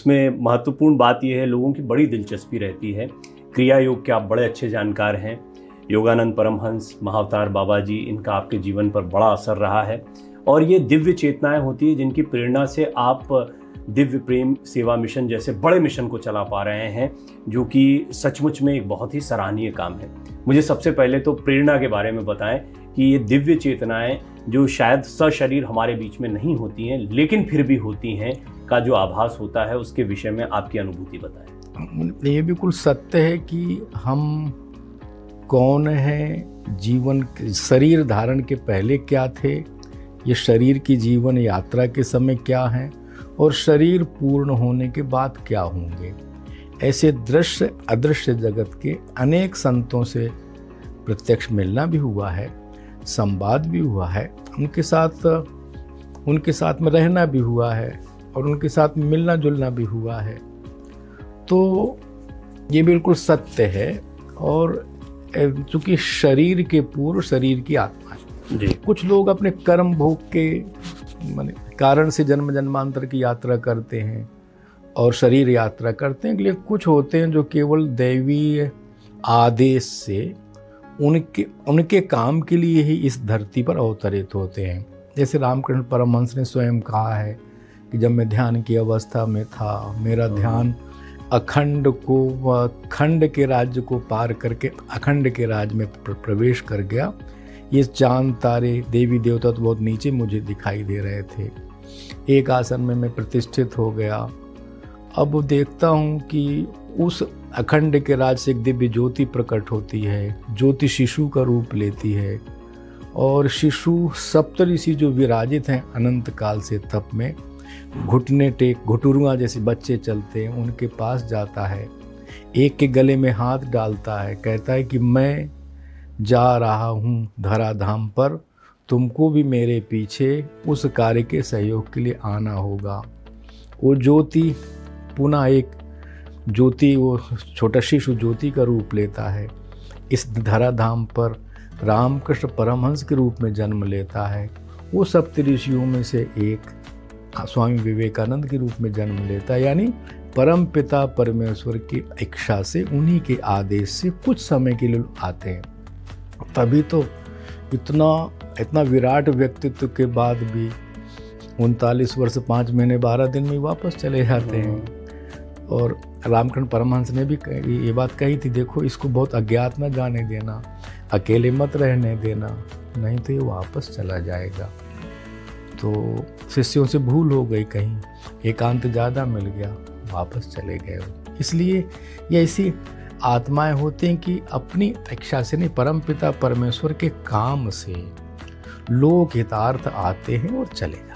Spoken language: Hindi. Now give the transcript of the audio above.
उसमें महत्वपूर्ण बात यह है, लोगों की बड़ी दिलचस्पी रहती है। क्रिया योग के आप बड़े अच्छे जानकार हैं। योगानंद परमहंस, महाअवतार बाबा जी, इनका आपके जीवन पर बड़ा असर रहा है। और ये दिव्य चेतनाएं होती है जिनकी प्रेरणा से आप दिव्य प्रेम सेवा मिशन जैसे बड़े मिशन को चला पा रहे हैं, जो कि सचमुच में एक बहुत ही सराहनीय काम है। मुझे सबसे पहले तो प्रेरणा के बारे में बताएं कि ये दिव्य चेतनाएं जो शायद सशरीर हमारे बीच में नहीं होती हैं लेकिन फिर भी होती हैं, का जो आभास होता है, उसके विषय में आपकी अनुभूति बताएं। ये बिल्कुल सत्य है कि हम कौन हैं, जीवन शरीर धारण के पहले क्या थे, ये शरीर की जीवन यात्रा के समय क्या हैं, और शरीर पूर्ण होने के बाद क्या होंगे। ऐसे दृश्य अदृश्य जगत के अनेक संतों से प्रत्यक्ष मिलना भी हुआ है, संवाद भी हुआ है, उनके साथ में रहना भी हुआ है और उनके साथ मिलना जुलना भी हुआ है। तो ये बिल्कुल सत्य है। और चूँकि शरीर के पूर्व शरीर की आत्मा है जी। कुछ लोग अपने कर्म भोग के कारण से जन्म जन्मांतर की यात्रा करते हैं और शरीर यात्रा करते हैं, लेकिन कुछ होते हैं जो केवल दैवीय आदेश से उनके काम के लिए ही इस धरती पर अवतरित होते हैं। जैसे रामकृष्ण परमहंस ने स्वयं कहा है कि जब मैं ध्यान की अवस्था में था, मेरा ध्यान अखंड को खंड के राज्य को पार करके अखंड के राज्य में प्रवेश कर गया। ये चांद तारे देवी देवता तो बहुत नीचे मुझे दिखाई दे रहे थे। एक आसन में मैं प्रतिष्ठित हो गया। अब देखता हूँ कि उस अखंड के राज से एक दिव्य ज्योति प्रकट होती है। ज्योति शिशु का रूप लेती है और शिशु सप्तऋषि जो विराजित हैं अनंत काल से तप में, घुटने टेक घुटुरुआ जैसे बच्चे चलते हैं, उनके पास जाता है, एक के गले में हाथ डालता है, कहता है कि मैं जा रहा हूँ धराधाम पर, तुमको भी मेरे पीछे उस कार्य के सहयोग के लिए आना होगा। वो ज्योति पुनः एक ज्योति, वो छोटा शिशु ज्योति का रूप लेता है, इस धराधाम पर रामकृष्ण परमहंस के रूप में जन्म लेता है। वो सप्तऋषियों में से एक स्वामी विवेकानंद के रूप में जन्म लेता है। यानी परम पिता परमेश्वर की इच्छा से, उन्हीं के आदेश से कुछ समय के लिए आते हैं। तभी तो इतना विराट व्यक्तित्व के बाद भी 39 वर्ष 5 महीने 12 दिन में वापस चले जाते हैं। और रामकृष्ण परमहंस ने भी ये बात कही थी, देखो इसको बहुत अज्ञात न जाने देना, अकेले मत रहने देना, नहीं तो ये वापस चला जाएगा। तो शिष्यों से भूल हो गई, कहीं एकांत ज़्यादा मिल गया, वापस चले गए। इसलिए ये ऐसी आत्माएं होती हैं कि अपनी इच्छा से नहीं, परमपिता परमेश्वर के काम से लोक हितार्थ आते हैं और चले जाते हैं।